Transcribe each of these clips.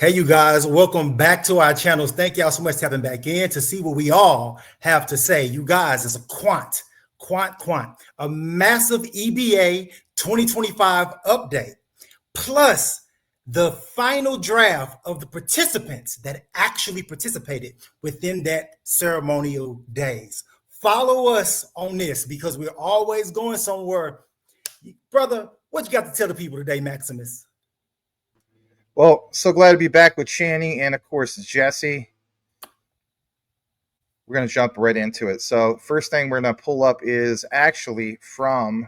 Hey, you guys, welcome back to our channels. Thank y'all so much for tapping back in to see what we all have to say. You guys, it's a quant, a massive EBA 2025 update, plus the final draft of the participants that actually participated within that ceremonial days. Follow us on this because we're always going somewhere. Brother, what you got to tell the people today, Maximus? Well, so glad to be back with Channing and, of course, Jesse. We're going to jump right into it. So first thing we're going to pull up is actually from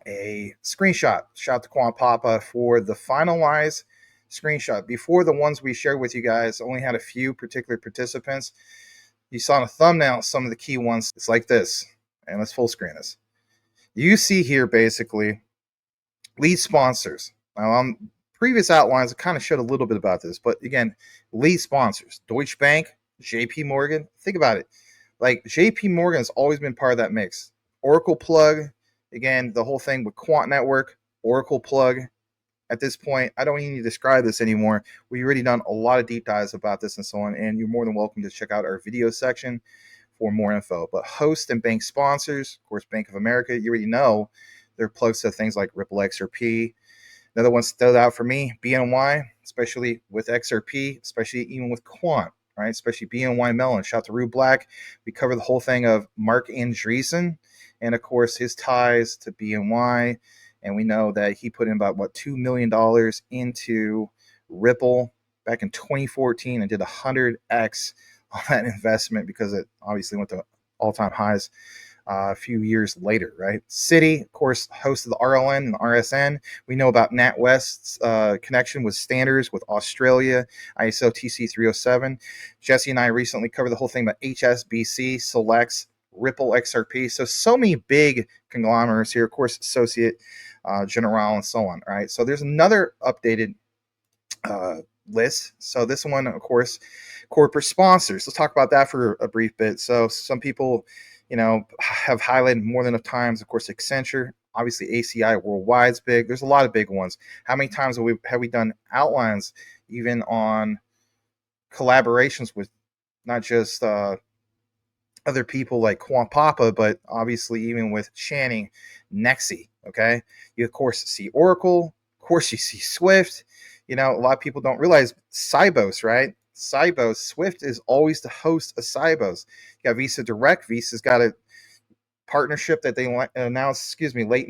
a screenshot. Shot to Quant Papa for the finalized screenshot. Before, the ones we shared with you guys only had a few particular participants. You saw in the thumbnail some of the key ones. It's like this. And let's full screen this. You see here basically lead sponsors. Now, previous outlines, I kind of showed a little bit about this, but again, lead sponsors, Deutsche Bank, JP Morgan. Think about it. Like JP Morgan has always been part of that mix. Oracle plug, again, the whole thing with Quant Network, Oracle plug. At this point, I don't even need to describe this anymore. We've already done a lot of deep dives about this and so on, and you're more than welcome to check out our video section for more info. But host and bank sponsors, of course, Bank of America, you already know they're plugs to things like Ripple XRP. Another one stood out for me, BNY, especially with XRP, especially even with Quant, right? Especially BNY Mellon. Shout to Rue Black. We covered the whole thing of Mark Andreessen and, of course, his ties to BNY. And we know that he put in about, $2 million into Ripple back in 2014 and did 100x on that investment because it obviously went to all-time highs a few years later, right? Citi, of course, host of the RLN and the RSN. We know about NatWest's connection with standards with Australia, ISO TC 307. Jesse and I recently covered the whole thing about HSBC, Selects, Ripple XRP. So many big conglomerates here, of course, Associate General and so on, right? So there's another updated list. So this one, of course, corporate sponsors. Let's talk about that for a brief bit. So some people, have highlighted more than enough times. Of course, Accenture, obviously ACI Worldwide's big. There's a lot of big ones. How many times have we done outlines even on collaborations with not just other people like Quant Papa, but obviously even with Channing, Nexi, okay? You, of course, see Oracle. Of course, you see Swift. A lot of people don't realize Sybos, right? Sybos, Swift is always the host of Sybos. You got Visa Direct. Visa's got a partnership that they announced, late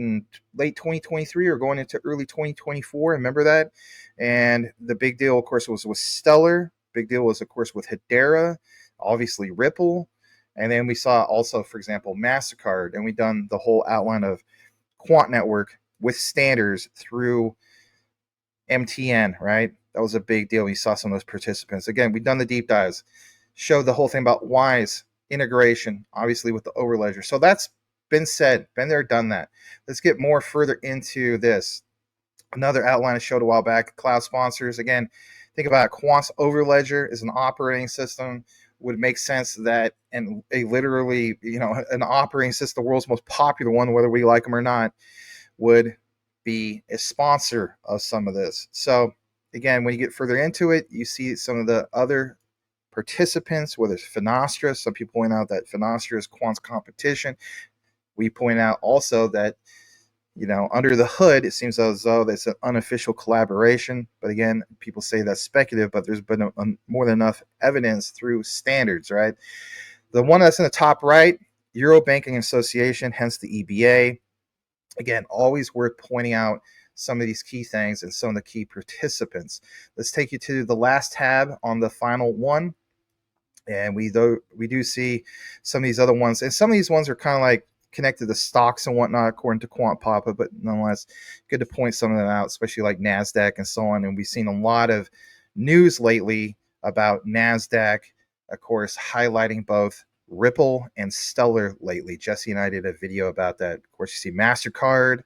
2023 or going into early 2024. Remember that? And the big deal, of course, was with Stellar. Big deal was, of course, with Hedera, obviously Ripple. And then we saw also, for example, MasterCard. And we've done the whole outline of Quant Network with standards through MTN, right? That was a big deal. We saw some of those participants. Again, we've done the deep dives, showed the whole thing about Wise integration, obviously with the OVERLEDGER. So that's been said, been there, done that. Let's get more further into this. Another outline I showed a while back, cloud sponsors. Again, think about it. Quant's OVERLEDGER is an operating system. Would make sense that, and a literally, an operating system, the world's most popular one, whether we like them or not, would be a sponsor of some of this. So again, when you get further into it, you see some of the other participants, whether it's Finastra. Some people point out that Finastra is Quant's competition. We point out also that, under the hood, it seems as though it's an unofficial collaboration. But again, people say that's speculative, but there's been more than enough evidence through standards, right? The one that's in the top right, Euro Banking Association, hence the EBA. Again, always worth pointing out some of these key things and some of the key participants. Let's take you to the last tab on the final one. And we do see some of these other ones. And some of these ones are kind of like connected to stocks and whatnot, according to Quant Papa, but nonetheless, good to point some of them out, especially like NASDAQ and so on. And we've seen a lot of news lately about NASDAQ, of course, highlighting both Ripple and Stellar lately. Jesse and I did a video about that. Of course, you see MasterCard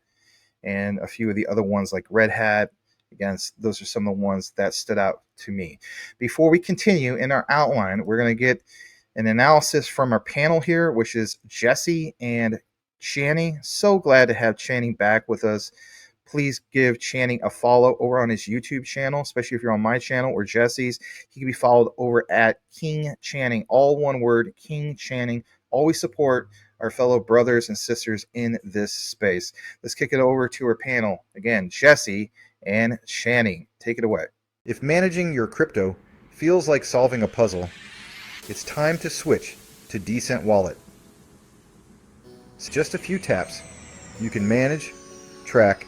and a few of the other ones like Red Hat. Again, those are some of the ones that stood out to me. Before we continue in our outline, we're going to get an analysis from our panel here, which is Jesse and Channing. So glad to have Channing back with us. please give Channing a follow over on his YouTube channel, especially if you're on my channel or Jesse's. He can be followed over at King Channing, all one word, King Channing. Always support our fellow brothers and sisters in this space. Let's kick it over to our panel. Again, Jesse and Channing. Take it away. If managing your crypto feels like solving a puzzle, it's time to switch to Decent Wallet. It's just a few taps. You can manage, track,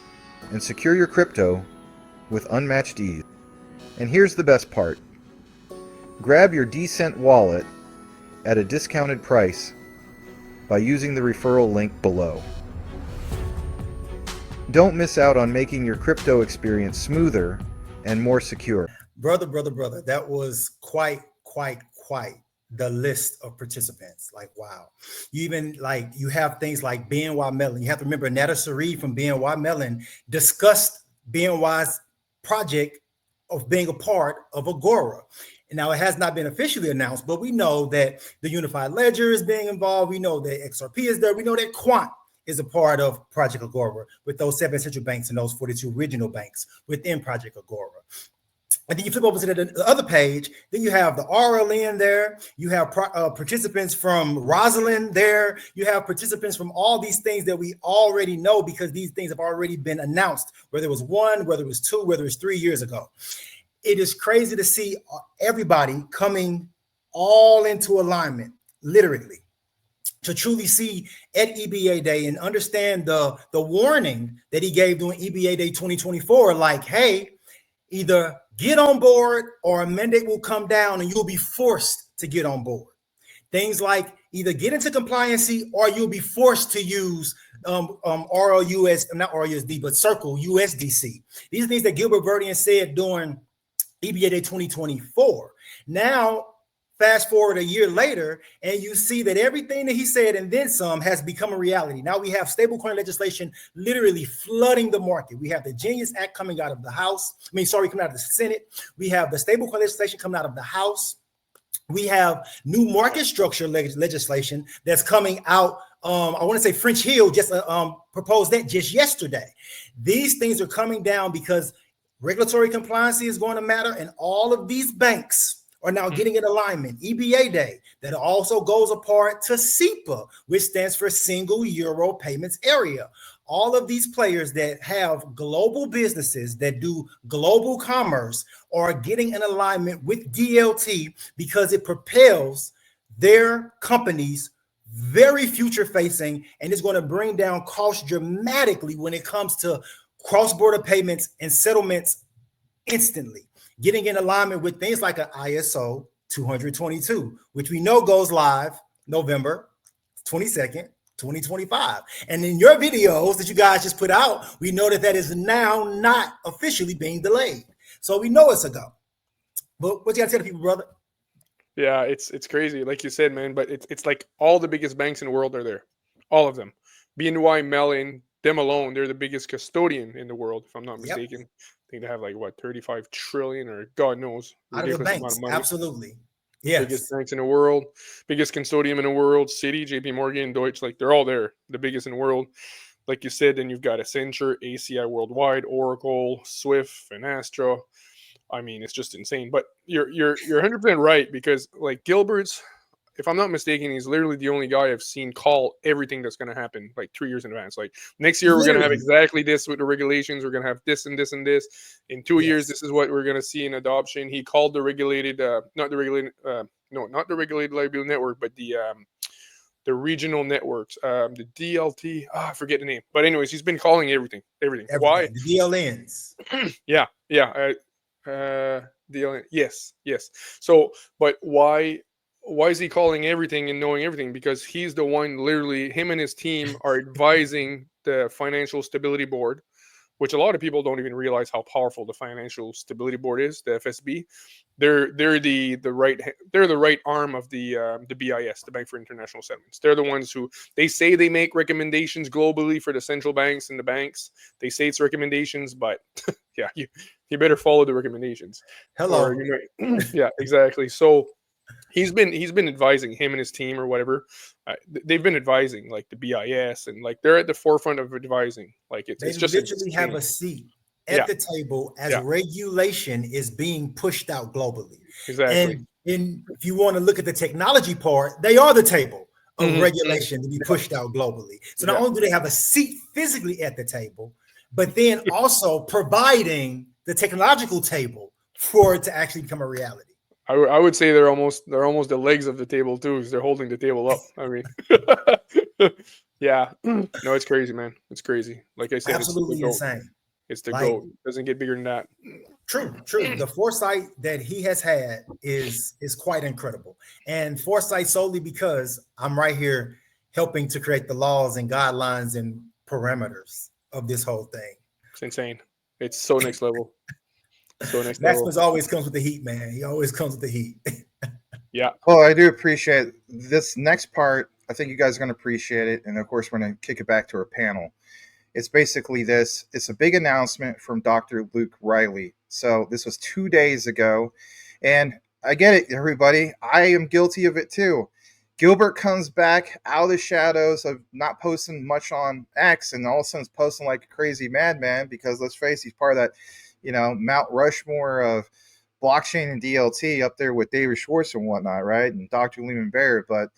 and secure your crypto with unmatched ease. And here's the best part. Grab your Decent Wallet at a discounted price by using the referral link below. Don't miss out on making your crypto experience smoother and more secure. Brother, that was quite the list of participants. Like, wow. You even like, you have things like BNY Mellon. You have to remember Netta Saree from BNY Mellon discussed BNY's project of being a part of Agora. And now it has not been officially announced, but we know that the Unified Ledger is being involved. We know that XRP is there. We know that Quant is a part of Project Agora with those 7 central banks and those 42 regional banks within Project Agora. And then you flip over to the other page, then you have the RLN there. You have participants from Rosalind there. You have participants from all these things that we already know because these things have already been announced, whether it was 1, whether it was 2, whether it was 3 years ago. It is crazy to see everybody coming all into alignment, literally, to truly see at EBA Day and understand the warning that he gave during EBA Day 2024, like, hey, either get on board or a mandate will come down and you'll be forced to get on board. Things like either get into compliancy or you'll be forced to use RLUS, not RUSD, but Circle USDC. These are things that Gilbert Verdian said during EBA Day 2024. Now, fast forward a year later, and you see that everything that he said and then some has become a reality. Now we have stablecoin legislation literally flooding the market. We have the Genius Act coming out of the House. Coming out of the Senate. We have the stablecoin legislation coming out of the House. We have new market structure legislation that's coming out. I want to say French Hill just proposed that just yesterday. These things are coming down because regulatory compliance is going to matter, and all of these banks are now getting in alignment. EBA Day, that also goes apart to SEPA, which stands for Single Euro Payments Area. All of these players that have global businesses that do global commerce are getting in alignment with DLT because it propels their companies very future facing, and it's going to bring down costs dramatically when it comes to cross-border payments and settlements instantly, getting in alignment with things like an ISO 222, which we know goes live November 22nd, 2025. And in your videos that you guys just put out, we know that is now not officially being delayed. So we know it's a go. But what you got to tell the people, brother? Yeah, it's crazy, like you said, man. But it's like all the biggest banks in the world are there, all of them. BNY Mellon, them alone, they're the biggest custodian in the world, if I'm not mistaken. Yep. I think they have like what 35 trillion or God knows, ridiculous amount of money. Absolutely, yes. Biggest banks in the world, biggest consortium in the world, Citi, JP Morgan, Deutsche, like they're all there, the biggest in the world. Like you said, then you've got Accenture, ACI Worldwide, Oracle, Swift, Finastra. I mean, it's just insane. But you're 100% right, because like Gilbert's, if I'm not mistaken, he's literally the only guy I've seen call everything that's going to happen like 3 years in advance. Like next year, we're going to have exactly this with the regulations. We're going to have this and this and this. In 2 years, this is what we're going to see in adoption. He called the regulated, not the regulated liability network, but the regional networks, the DLT. I forget the name. But anyways, he's been calling everything. Why? The DLNs. Yeah. DLN. Yes. So, but why is he calling everything and knowing everything? Because he's the one, literally, him and his team are advising the Financial Stability Board, which a lot of people don't even realize how powerful the Financial Stability Board is, the FSB. They're the right arm of the BIS, the Bank for International Settlements. They're the ones who, they say they make recommendations globally for the central banks and the banks. They say it's recommendations, but yeah, you better follow the recommendations. Hello. Yeah, exactly. So He's been advising him and his team or whatever. They've been advising like the BIS and like they're at the forefront of advising. Like They it's just literally have insane. a seat Yeah, at the table as yeah, regulation is being pushed out globally. exactly. And if you want to look at the technology part, they are the table of Mhm. regulation to be pushed out globally. So not Yeah, only do they have a seat physically at the table, but then also providing the technological table for it to actually become a reality. I would say they're almost the legs of the table too, because they're holding the table up. I mean, yeah, no, it's crazy, man. It's crazy. Like I said, it's the Absolutely goat. insane. It's the Like, goat. Doesn't get bigger than that. true, true. The foresight that he has had is quite incredible, and foresight solely because I'm right here helping to create the laws and guidelines and parameters of this whole thing. It's insane. It's so next level. So next level. Maximus always comes with the heat, man. He always comes with the heat. Yeah. Well, I do appreciate this next part. I think you guys are going to appreciate it. And of course, we're going to kick it back to our panel. It's basically this. It's a big announcement from Dr. Luke Riley. So this was 2 days ago. And I get it, everybody. I am guilty of it too. Gilbert comes back out of the shadows of not posting much on X and all of a sudden is posting like a crazy madman because let's face it, he's part of that, Mount Rushmore of blockchain and DLT up there with David Schwartz and whatnot, right? And Dr. Lehman Barrett. But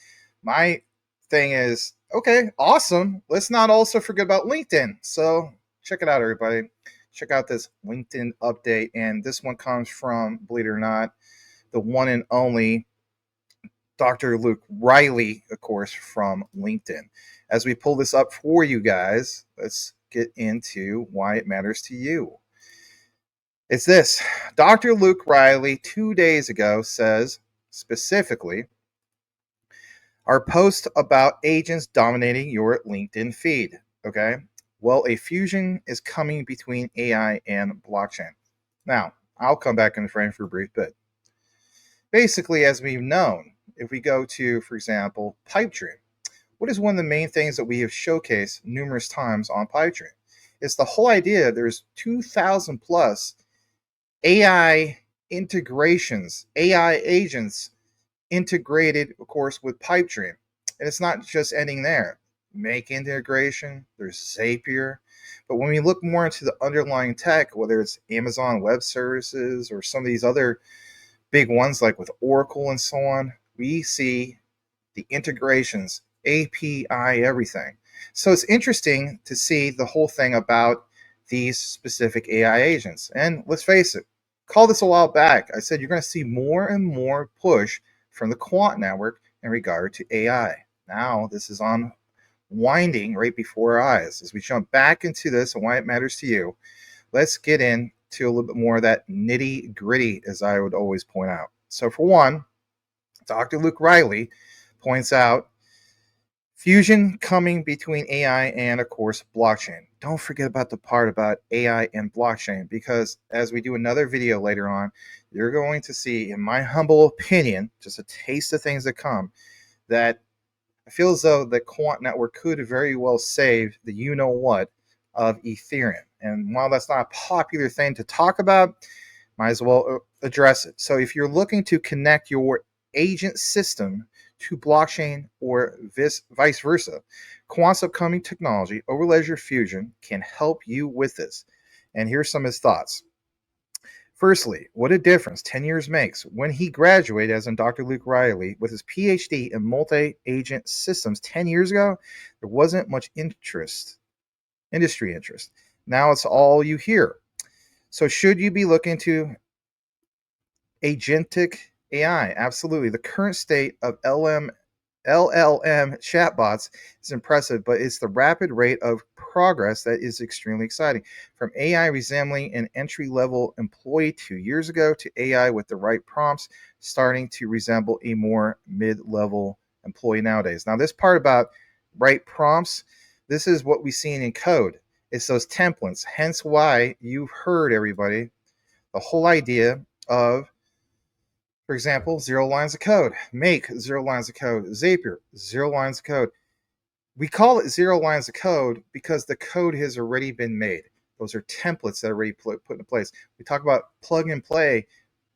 my thing is, okay, awesome. Let's not also forget about LinkedIn. So check it out, everybody. Check out this LinkedIn update. And this one comes from, believe it or not, the one and only Dr. Luke Riley, of course, from LinkedIn. As we pull this up for you guys, let's get into why it matters to you. It's this. Dr. Luke Riley 2 days ago says specifically, our post about agents dominating your LinkedIn feed. Okay. Well, a fusion is coming between AI and blockchain. Now, I'll come back in the frame for a brief bit. Basically, as we've known, if we go to, for example, Pipedream, what is one of the main things that we have showcased numerous times on Pipedream? It's the whole idea there's 2,000 plus AI integrations, AI agents integrated, of course, with Pipedream. And it's not just ending there. Make integration, there's Zapier. But when we look more into the underlying tech, whether it's Amazon Web Services or some of these other big ones like with Oracle and so on, we see the integrations, API, everything. So it's interesting to see the whole thing about these specific AI agents. And let's face it, called this a while back. I said you're going to see more and more push from the Quant network in regard to AI. Now this is on winding right before our eyes. As we jump back into this and why it matters to you, let's get into a little bit more of that nitty gritty, as I would always point out. So for one, Dr. Luke Riley points out fusion coming between AI and, of course, blockchain. Don't forget about the part about AI and blockchain, because as we do another video later on, you're going to see, in my humble opinion, just a taste of things that come, that I feel as though the Quant network could very well save the you-know-what of Ethereum. And while that's not a popular thing to talk about, might as well address it. So if you're looking to connect your agent system to blockchain or vice versa, Quant's upcoming technology, OVERLEDGER Fusion, can help you with this. And here's some of his thoughts. Firstly, what a difference 10 years makes. When he graduated, as in Dr. Luke Riley, with his PhD in multi-agent systems 10 years ago, there wasn't much industry interest. Now it's all you hear. So should you be looking to agentic AI? Absolutely. The current state of LLM chatbots is impressive, but it's the rapid rate of progress that is extremely exciting. From AI resembling an entry-level employee 2 years ago to AI with the right prompts starting to resemble a more mid-level employee nowadays. Now, this part about right prompts, this is what we've seen in code. It's those templates. Hence why you've heard, everybody, the whole idea of, for example, 0 lines of code. Make 0 lines of code. Zapier, 0 lines of code. We call it 0 lines of code because the code has already been made. Those are templates that are already put into place. We talk about plug and play.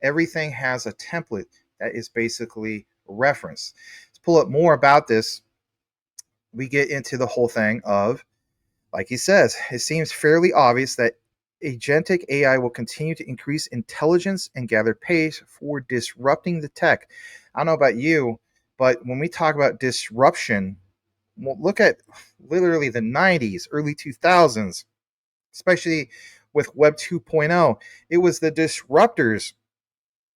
Everything has a template that is basically referenced. Let's pull up more about this. We get into the whole thing of, like he says, it seems fairly obvious that agentic AI will continue to increase intelligence and gather pace for disrupting the tech. I don't know about you, but when we talk about disruption, well, look at literally the 90s, early 2000s, especially with Web 2.0. It was the disruptors,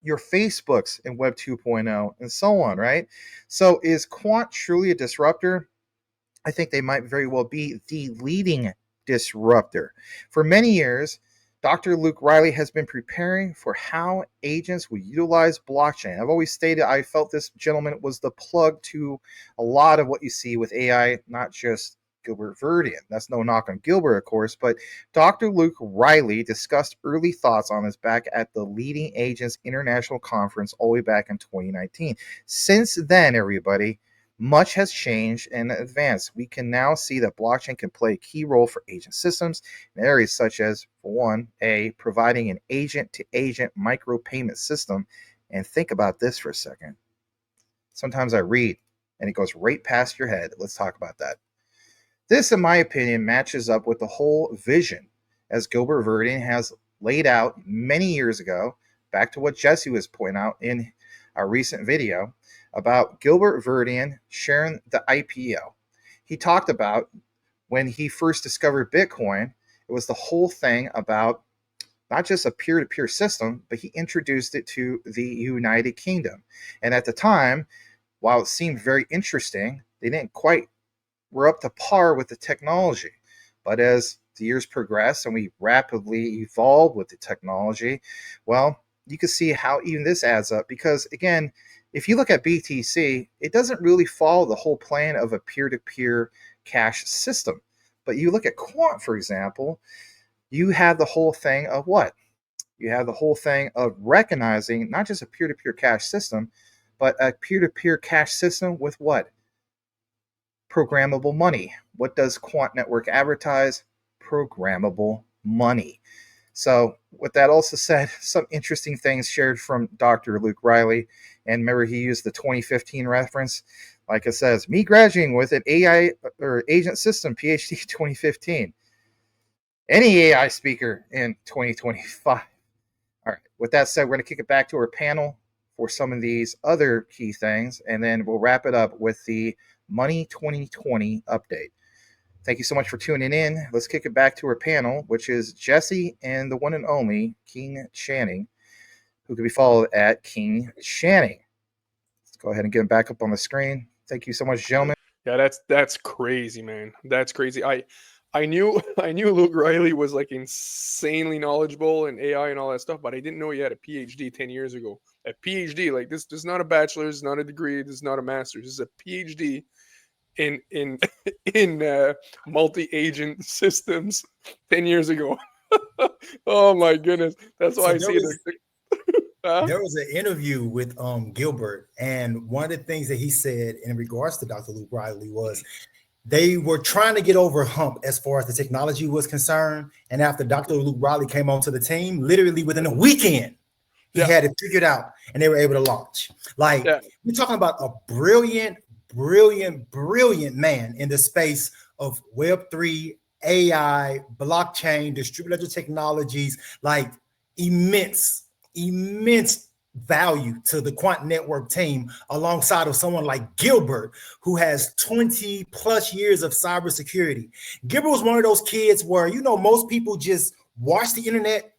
your Facebooks in Web 2.0, and so on, right? So is Quant truly a disruptor? I think they might very well be the leading disruptor. For many years, Dr. Luke Riley has been preparing for how agents will utilize blockchain. I've always stated I felt this gentleman was the plug to a lot of what you see with AI, not just Gilbert Verdian. That's no knock on Gilbert, of course, but Dr. Luke Riley discussed early thoughts on this back at the Leading Agents International Conference all the way back in 2019. Since then, everybody, much has changed and advanced. We can now see that blockchain can play a key role for agent systems in areas such as, for one, providing an agent-to-agent micropayment system. And think about this for a second. Sometimes I read, and it goes right past your head. Let's talk about that. This, in my opinion, matches up with the whole vision as Gilbert Verdian has laid out many years ago, back to what Jesse was pointing out in our recent video, about Gilbert Verdian sharing the IPO. He talked about when he first discovered Bitcoin, it was the whole thing about not just a peer-to-peer system, but he introduced it to the United Kingdom. And at the time, while it seemed very interesting, they didn't quite were up to par with the technology. But as the years progressed and we rapidly evolved with the technology, well, you can see how even this adds up, because again, if you look at BTC, it doesn't really follow the whole plan of a peer-to-peer cash system. But you look at Quant, for example, you have the whole thing of what? You have the whole thing of recognizing not just a peer-to-peer cash system, but a peer-to-peer cash system with what? Programmable money. What does Quant Network advertise? Programmable money. So with that also said, some interesting things shared from Dr. Luke Riley. And remember, he used the 2015 reference. Like it says, me graduating with an AI or agent system PhD 2015. Any AI speaker in 2025. All right. With that said, we're going to kick it back to our panel for some of these other key things. And then we'll wrap it up with the Money 2020 update. Thank you so much for tuning in. Let's kick it back to our panel, which is Jesse and the one and only King Channing, who can be followed at King Channing. Let's go ahead and get him back up on the screen. Thank you so much, gentlemen. Yeah, that's crazy, man. That's crazy. I knew Luke Riley was like insanely knowledgeable in AI and all that stuff, but I didn't know he had a PhD 10 years ago. A PhD, like this is not a bachelor's, not a degree, this is not a master's. This is a PhD in in multi-agent systems 10 years ago. Oh my goodness. That's why I see it. There was an interview with Gilbert, and one of the things that he said in regards to Dr. Luke Riley was they were trying to get over a hump as far as the technology was concerned. And after Dr. Luke Riley came onto the team, literally within a weekend, he had it figured out and they were able to launch. Like we're talking about a brilliant man in the space of Web3, AI, blockchain, distributed ledger technologies, like immense value to the Quant Network team, alongside of someone like Gilbert, who has 20 plus years of cybersecurity. Gilbert was one of those kids where, you know, most people just watch the internet.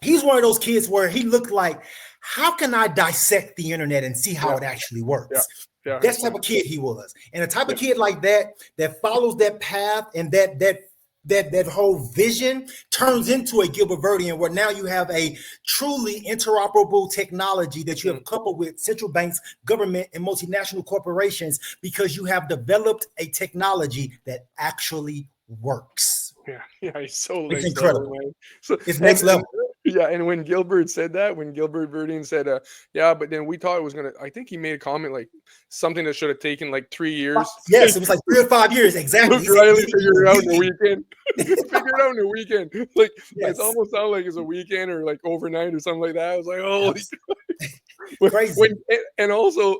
He's one of those kids where he looked like, how can I dissect the internet and see how it actually works? That's the type of kid he was. And a type of kid like that follows that path and that whole vision turns into a Gilbert Verdian, where now you have a truly interoperable technology that you have coupled with central banks, government, and multinational corporations, because you have developed a technology that actually works. Yeah, he's so it's incredible. Level, so, it's next level. Yeah, and when Gilbert said that, when Gilbert Verdian said, but then we thought it was gonna. I think he made a comment like something that should have taken like 3 years. Yes, it was like 3 or 5 years exactly. Luke Riley figured it out in a weekend. Figured it out in a weekend. Like it's almost sounded like it's a weekend or like overnight or something like that. I was like, holy. Crazy. And also,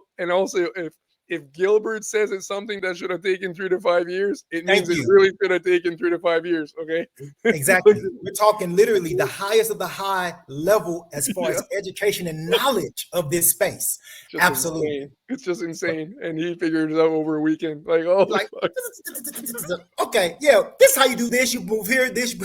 if Gilbert says it's something that should have taken 3 to 5 years, it means Thank it you. really should have taken 3 to 5 years. Okay. Exactly. We're talking literally the highest of the high level as far Yeah. as education and knowledge of this space. Just Absolutely. insane. It's just insane. And he figured it out over a weekend. Like, oh, Like, fuck. okay, yeah, this is how you do this. You move here, this, Yeah,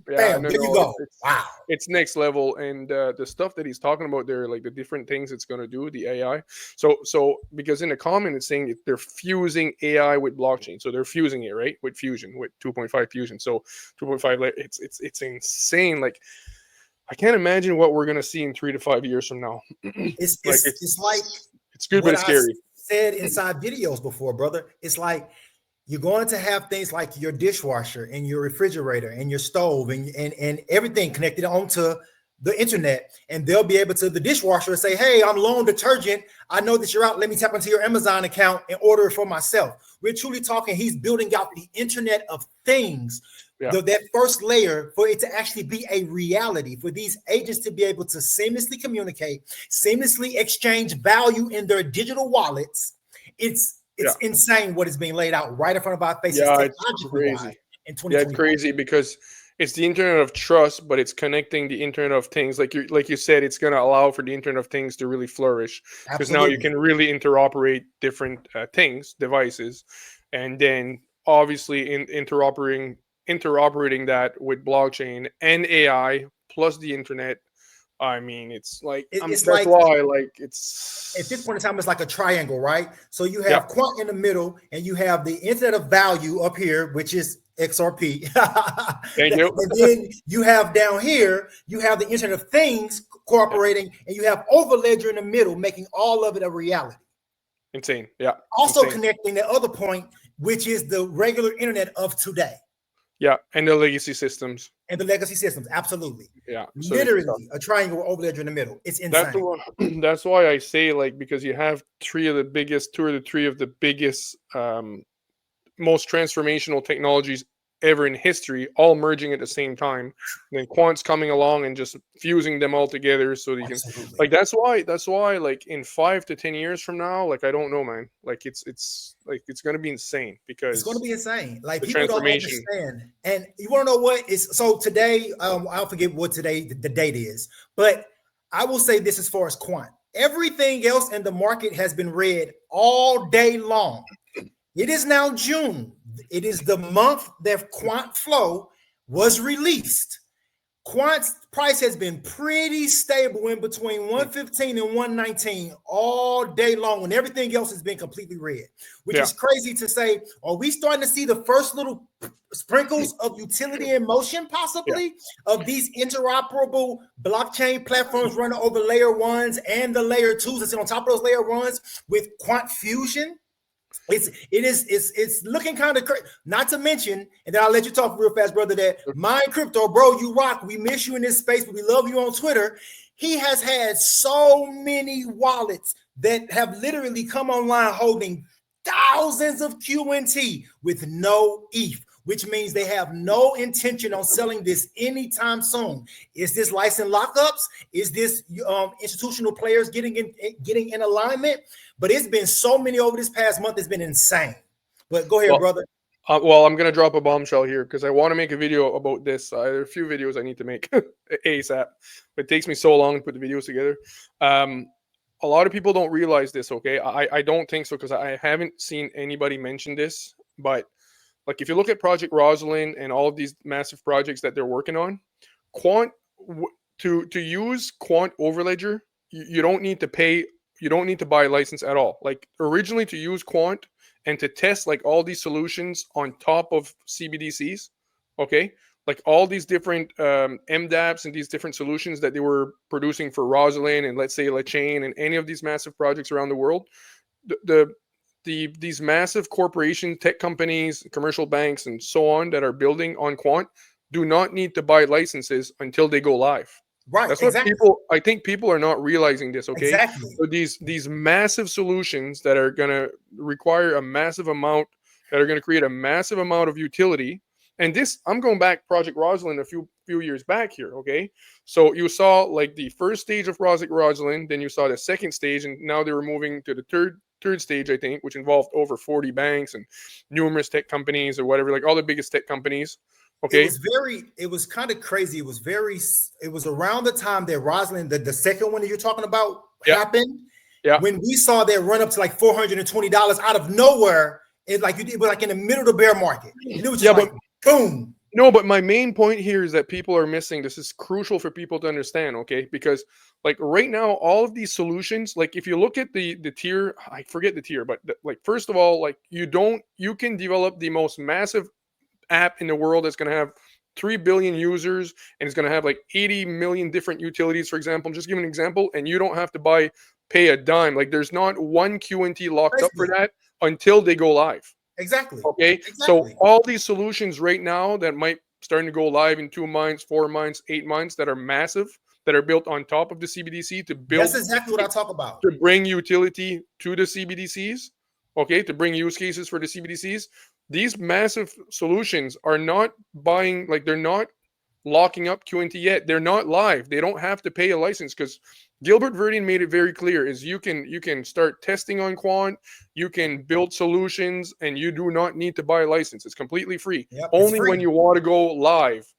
bam, no, there you no, go. Wow. it's next level. And the stuff that he's talking about there, like the different things it's going to do, the AI. So because in the comment it's saying that they're fusing AI with blockchain, so they're fusing it right with fusion, with 2.5 fusion. So 2.5, it's insane. Like, I can't imagine what we're going to see in 3 to 5 years from now. It's Like, like it's good, but what it's I scary. said inside videos before, brother. It's like you're going to have things like your dishwasher and your refrigerator and your stove and everything connected onto the internet, and they'll be able to, the dishwasher, say, hey, I'm low on detergent. I know that you're out. Let me tap into your Amazon account and order it for myself. We're truly talking, he's building out the Internet of Things. Yeah. That first layer for it to actually be a reality, for these agents to be able to seamlessly communicate, seamlessly exchange value in their digital wallets. It's insane what is being laid out right in front of our faces. Yeah, it's technologically crazy. wise in Yeah, it's 2020. crazy because it's the Internet of Trust, but it's connecting the Internet of Things. Like you said, it's going to allow for the Internet of Things to really flourish, because now you can really interoperate different things, devices, and then obviously interoperating that with blockchain and AI plus the internet. I mean, it's like It's that's like, why, like, it's at this point in time, it's like a triangle, right? So you have Quant in the middle, and you have the Internet of Value up here, which is XRP. Thank you. And then you have down here, you have the Internet of Things cooperating, and you have OVERLEDGER in the middle, making all of it a reality. Insane. Yeah. Also insane. connecting the other point, which is the regular internet of today. Yeah, and the legacy systems. And the legacy systems, absolutely. Yeah. So literally a triangle with OVERLEDGER in the middle. It's insane. That's why I say, like, because you have two or the three of the biggest, most transformational technologies ever in history, all merging at the same time. And then Quant's coming along and just fusing them all together so that you can, like, that's why like in 5 to 10 years from now, like, I don't know, man, like it's like it's going to be insane, because it's going to be insane. Like, people don't transformation. understand. And you want to know what is, so today, I'll forget what today the date is, but I will say this as far as Quant. Everything else in the market has been red all day long. It is now June. It is the month that Quant Flow was released. Quant's price has been pretty stable in between 115 and 119 all day long, when everything else has been completely red, which is crazy to say. Are we starting to see the first little sprinkles of utility in motion, possibly, of these interoperable blockchain platforms running over layer ones and the layer twos that's on top of those layer ones with Quant Fusion? It's looking kind of crazy. Not to mention, and then I'll let you talk real fast, brother, that Mind Crypto, bro, you rock. We miss you in this space, but we love you on Twitter. He has had so many wallets that have literally come online holding thousands of QNT with no ETH, which means they have no intention on selling this anytime soon. Is this license lockups? Is this institutional players getting in alignment? But it's been so many over this past month. It's been insane. But go ahead, brother. Well, I'm going to drop a bombshell here because I want to make a video about this. There are a few videos I need to make ASAP. It takes me so long to put the videos together. A lot of people don't realize this, okay? I don't think so, because I haven't seen anybody mention this. But like, if you look at Project Rosalind and all of these massive projects that they're working on, Quant, to use Quant OVERLEDGER, you don't need to pay. You don't need to buy a license at all. Like, originally, to use Quant and to test like all these solutions on top of CBDCs, okay? Like all these different MDApps and these different solutions that they were producing for Rosalind and, let's say, LaChain and any of these massive projects around the world, these massive corporations, tech companies, commercial banks, and so on that are building on Quant do not need to buy licenses until they go live. Right. That's what I think people are not realizing this. Okay. Exactly. So these massive solutions that are going to require a massive amount, that are going to create a massive amount of utility, And this, I'm going back Project Rosalind a few years back here. Okay, so you saw like the first stage of Project Rosalind, then you saw the second stage, and now they were moving to the third stage, I think, which involved over 40 banks and numerous tech companies or whatever, like all the biggest tech companies. Okay, it was kind of crazy. It was around the time that Rosalind, the second one that you're talking about, happened. Yeah. When we saw that run up to like $420 out of nowhere, it was like in the middle of the bear market. And it was just like boom. No, but my main point here is that people are missing. This is crucial for people to understand, okay? Because like right now, all of these solutions, like if you look at the tier, I forget the tier, but like first of all, like you can develop the most massive app in the world that's going to have 3 billion users and it's going to have like 80 million different utilities, for example. I'm just giving an example, and you don't have to pay a dime. Like there's not one QNT locked up for that until they go live. Exactly. Okay. Exactly. So all these solutions right now that might starting to go live in 2 months, 4 months, 8 months, that are massive, that are built on top of the CBDC to build. That's exactly what I talk about. To bring utility to the CBDCs. Okay. To bring use cases for the CBDCs. These massive solutions are not they're not locking up QNT yet. They're not live. They don't have to pay a license, because Gilbert Verdin made it very clear is you can start testing on Quant, you can build solutions, and you do not need to buy a license. It's completely free. Only when you want to go live,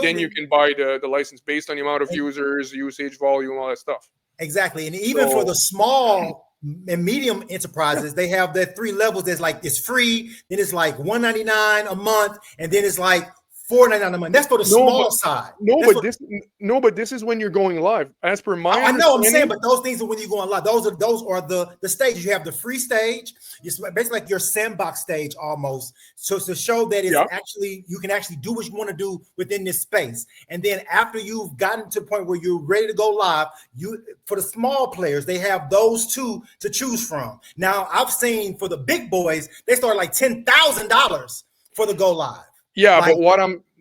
then you can buy the license based on the amount of users, usage, volume, all that stuff. Exactly. And even for the small and medium enterprises, they have their 3 levels. There's like it's free, then it's like $199 a month, and then it's like $4.99 a month. That's for the small side. But this is when you're going live. As per my I know I'm saying, but those things are when you're going live. Those are the stages. You have the free stage. It's basically like your sandbox stage almost. So to show that it's actually you can actually do what you want to do within this space. And then after you've gotten to the point where you're ready to go live, for the small players, they have those 2 to choose from. Now I've seen for the big boys, they start like $10,000 for the go live. Yeah,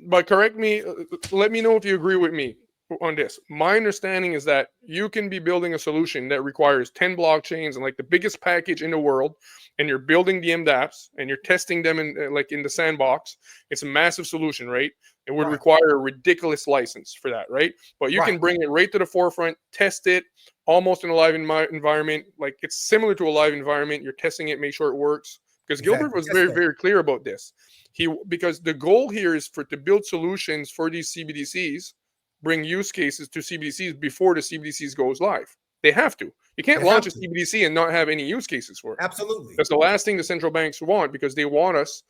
but correct me, let me know if you agree with me on this. My understanding is that you can be building a solution that requires 10 blockchains and like the biggest package in the world, and you're building the MDApps and you're testing them in the sandbox. It's a massive solution, right? It would require a ridiculous license for that, right? But you can bring it right to the forefront, test it almost in a live environment. Like it's similar to a live environment. You're testing it, make sure it works. Because Gilbert was very, very clear about this. Because the goal here is to build solutions for these CBDCs, bring use cases to CBDCs before the CBDCs goes live. They have to. You can't launch a CBDC and not have any use cases for it. Absolutely. That's the last thing the central banks want, because they want us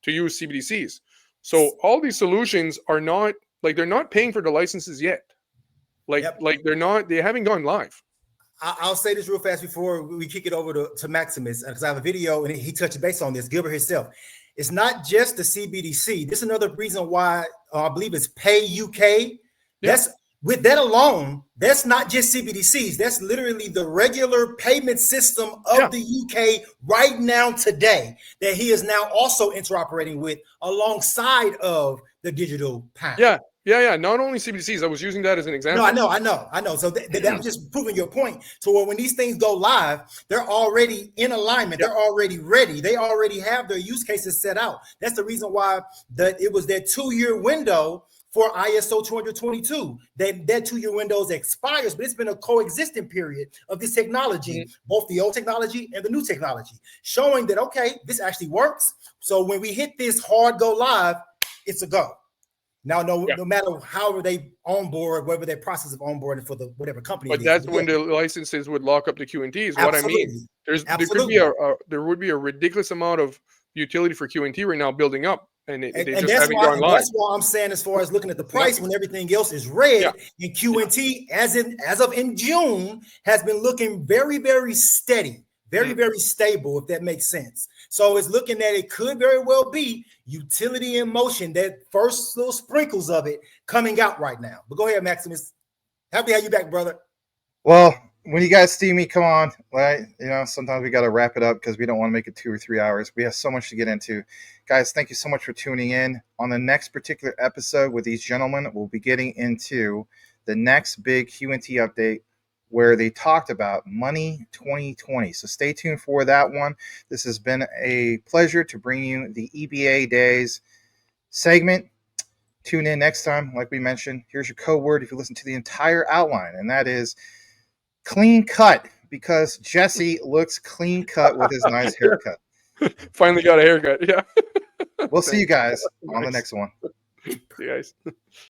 to use CBDCs. So all these solutions are not they're not paying for the licenses yet. They haven't gone live. I'll say this real fast before we kick it over to Maximus, because I have a video and he touched base on this, Gilbert himself. It's not just the CBDC. This is another reason why I believe it's Pay UK. That's with that alone, that's not just CBDCs. That's literally the regular payment system of the UK right now today that he is now also interoperating with alongside of the digital pound. Yeah. Not only CBDCs. I was using that as an example. No, I know. So I'm just proving your point. So when these things go live, they're already in alignment. They're already ready. They already have their use cases set out. That's the reason why it was that 2-year window for ISO 222. That 2-year window expires, but it's been a coexisting period of this technology, both the old technology and the new technology, showing that, okay, this actually works. So when we hit this hard go live, it's a go. Now, no matter how they onboard, whatever their process of onboarding for the whatever company. But that's when the licenses would lock up the QNTs. What I mean, there would be a ridiculous amount of utility for QNT right now building up, and they just haven't gone live. That's why I'm saying, as far as looking at the price when everything else is red, and QNT as of in June has been looking very, very steady. Very, very stable, if that makes sense. So it's looking that it could very well be utility in motion, that first little sprinkles of it coming out right now. But go ahead, Maximus. Happy to have you back, brother. Well, when you guys see me come on, right, sometimes we got to wrap it up because we don't want to make it 2 or 3 hours. We have so much to get into. Guys, thank you so much for tuning in. On the next particular episode with these gentlemen, we'll be getting into the next big QNT update, where they talked about Money 2020. So stay tuned for that one. This has been a pleasure to bring you the EBA days. segment. Tune in next time. Like we mentioned, here's your code word if you listen to the entire outline, and that is clean cut, because Jesse looks clean cut with his nice haircut. Finally got a haircut. Yeah. We'll see you guys on the Nice. next one. See you guys.